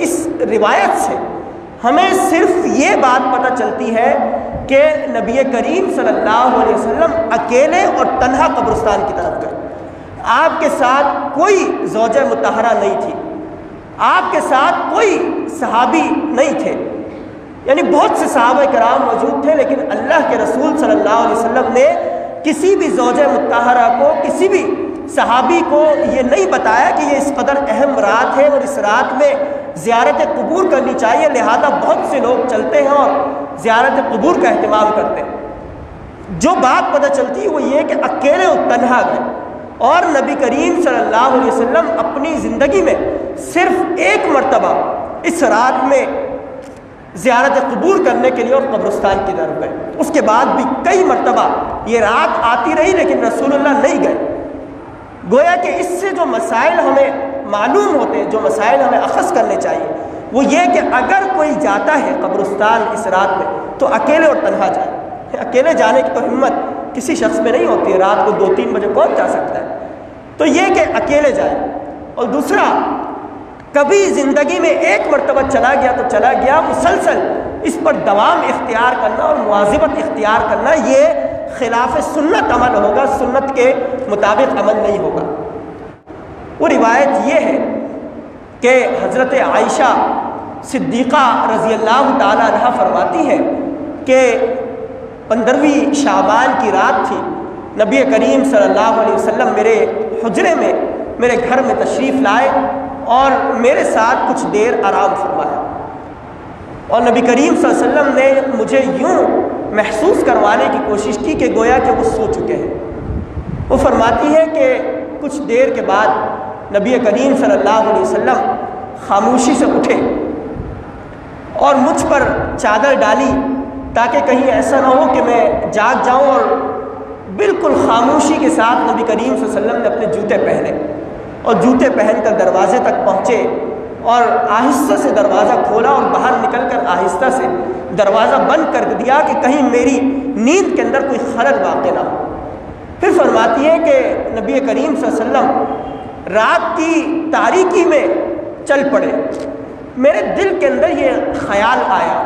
اس روایت سے ہمیں صرف یہ بات پتہ چلتی ہے کہ نبی کریم صلی اللہ علیہ وسلم اکیلے اور تنہا قبرستان کی طرف گئے. آپ کے ساتھ کوئی زوجہ مطہرہ نہیں تھی، آپ کے ساتھ کوئی صحابی نہیں تھے. یعنی بہت سے صحابہ کرام موجود تھے، لیکن اللہ کے رسول صلی اللہ علیہ وسلم نے کسی بھی زوجہ مطہرہ کو، کسی بھی صحابی کو یہ نہیں بتایا کہ یہ اس قدر اہم رات ہے اور اس رات میں زیارت قبور کرنی چاہیے، لہذا بہت سے لوگ چلتے ہیں اور زیارت قبور کا اہتمام کرتے ہیں. جو بات پتہ چلتی ہے وہ یہ کہ اکیلے اور تنہا گئے، اور نبی کریم صلی اللہ علیہ وسلم اپنی زندگی میں صرف ایک مرتبہ اس رات میں زیارت قبور کرنے کے لیے اور قبرستان کی طرف گئے. اس کے بعد بھی کئی مرتبہ یہ رات آتی رہی لیکن رسول اللہ نہیں گئے. گویا کہ اس سے جو مسائل ہمیں معلوم ہوتے ہیں، جو مسائل ہمیں اخذ کرنے چاہیے، وہ یہ کہ اگر کوئی جاتا ہے قبرستان اس رات میں تو اکیلے اور تنہا جائے. اکیلے جانے کی تو ہمت کسی شخص میں نہیں ہوتی ہے، رات کو 2-3 بجے کون جا سکتا ہے؟ تو یہ کہ اکیلے جائے. اور دوسرا، کبھی زندگی میں ایک مرتبہ چلا گیا تو چلا گیا، مسلسل اس پر دوام اختیار کرنا اور مواظبت اختیار کرنا یہ خلاف سنت عمل ہوگا، سنت کے مطابق عمل نہیں ہوگا. وہ روایت یہ ہے کہ حضرت عائشہ صدیقہ رضی اللہ تعالی عنہا فرماتی ہے کہ 15ویں شعبان کی رات تھی. نبی کریم صلی اللہ علیہ وسلم میرے حجرے میں، میرے گھر میں تشریف لائے اور میرے ساتھ کچھ دیر آرام فرمایا. اور نبی کریم صلی اللہ علیہ وسلم نے مجھے یوں محسوس کروانے کی کوشش کی کہ گویا کہ وہ سو چکے ہیں. وہ فرماتی ہے کہ کچھ دیر کے بعد نبی کریم صلی اللہ علیہ وسلم خاموشی سے اٹھے اور مجھ پر چادر ڈالی تاکہ کہیں ایسا نہ ہو کہ میں جاگ جاؤں. اور بالکل خاموشی کے ساتھ نبی کریم صلی اللہ علیہ وسلم نے اپنے جوتے پہنے اور جوتے پہن کر دروازے تک پہنچے اور آہستہ سے دروازہ کھولا اور باہر نکل کر آہستہ سے دروازہ بند کر دیا کہ کہیں میری نیند کے اندر کوئی خلل واقع نہ ہو. پھر فرماتی ہے کہ نبی کریم صلی اللہ علیہ وسلم رات کی تاریکی میں چل پڑے. میرے دل کے اندر یہ خیال آیا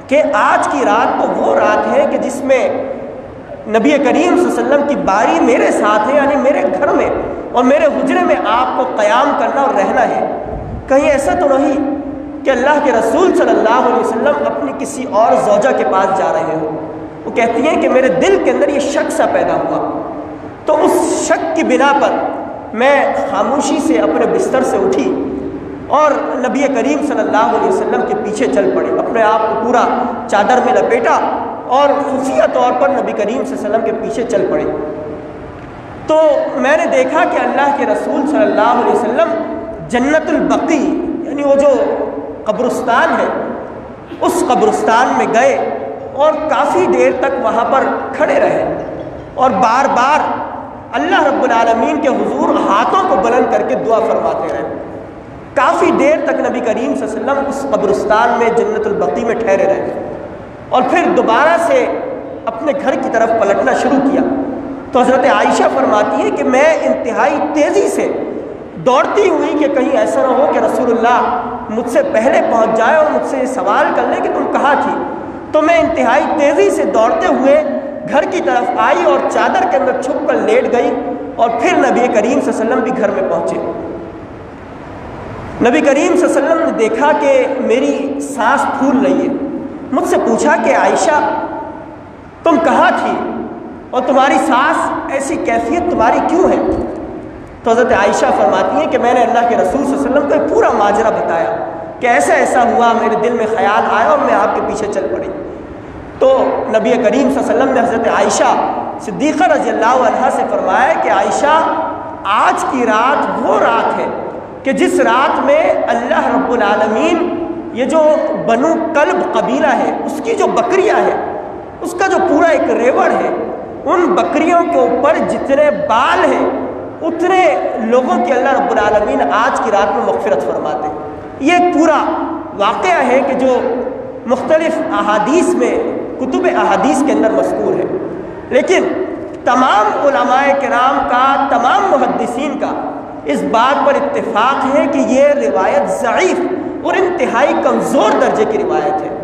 کہ آج کی رات تو وہ رات ہے کہ جس میں نبی کریم صلی اللہ علیہ وسلم کی باری میرے ساتھ ہے، یعنی میرے گھر میں اور میرے حجرے میں آپ کو قیام کرنا اور رہنا ہے. کہیں ایسا تو نہیں کہ اللہ کے رسول صلی اللہ علیہ وسلم اپنی کسی اور زوجہ کے پاس جا رہے ہوں. وہ کہتی ہیں کہ میرے دل کے اندر یہ شک سا پیدا ہوا، تو اس شک کی بنا پر میں خاموشی سے اپنے بستر سے اٹھی اور نبی کریم صلی اللہ علیہ وسلم کے پیچھے چل پڑے. اپنے آپ کو پورا چادر میں لپیٹا اور خفیہ طور پر نبی کریم صلی اللہ علیہ وسلم کے پیچھے چل پڑے. تو میں نے دیکھا کہ اللہ کے رسول صلی اللہ علیہ وسلم جنت البقیع، یعنی وہ جو قبرستان ہے، اس قبرستان میں گئے اور کافی دیر تک وہاں پر کھڑے رہے اور بار بار اللہ رب العالمین کے حضور ہاتھوں کو بلند کر کے دعا فرماتے رہے. کافی دیر تک نبی کریم صلی اللہ علیہ وسلم اس قبرستان میں جنت البقیع میں ٹھہرے رہے اور پھر دوبارہ سے اپنے گھر کی طرف پلٹنا شروع کیا. تو حضرت عائشہ فرماتی ہے کہ میں انتہائی تیزی سے دوڑتی ہوئی کہ کہیں ایسا نہ ہو کہ رسول اللہ مجھ سے پہلے پہنچ جائے اور مجھ سے یہ سوال کر لیں کہ تم کہاں تھی. تو میں انتہائی تیزی سے دوڑتے ہوئے گھر کی طرف آئی اور چادر کے اندر چھپ کر لیٹ گئی اور پھر نبی کریم صلی اللہ علیہ وسلم بھی گھر میں پہنچے. نبی کریم صلی اللہ علیہ وسلم نے دیکھا کہ میری سانس پھول رہی ہے. مجھ سے پوچھا کہ عائشہ تم کہاں تھی اور تمہاری سانس ایسی کیفیت تمہاری کیوں ہے؟ تو حضرت عائشہ فرماتی ہیں کہ میں نے اللہ کے رسول صلی اللہ علیہ وسلم کو ایک پورا ماجرا بتایا کہ ایسا ایسا ہوا، میرے دل میں خیال آیا اور میں آپ کے پیچھے چل پڑی. تو نبی کریم صلی اللہ علیہ وسلم نے حضرت عائشہ صدیقہ رضی اللہ عنہا سے فرمایا کہ عائشہ آج کی رات وہ رات ہے کہ جس رات میں اللہ رب العالمین یہ جو بنو کلب قبیلہ ہے اس کی جو بکریاں ہیں، اس کا جو پورا ایک ریوڑ ہے، ان بکریوں کے اوپر جتنے بال ہیں اتنے لوگوں کے اللہ رب العالمین آج کی رات میں مغفرت فرماتے ہیں. یہ ایک پورا واقعہ ہے کہ جو مختلف احادیث میں، کتب احادیث کے اندر مذکور ہے. لیکن تمام علماء کرام کا، تمام محدثین کا اس بات پر اتفاق ہے کہ یہ روایت ضعیف اور انتہائی کمزور درجے کی روایت ہے۔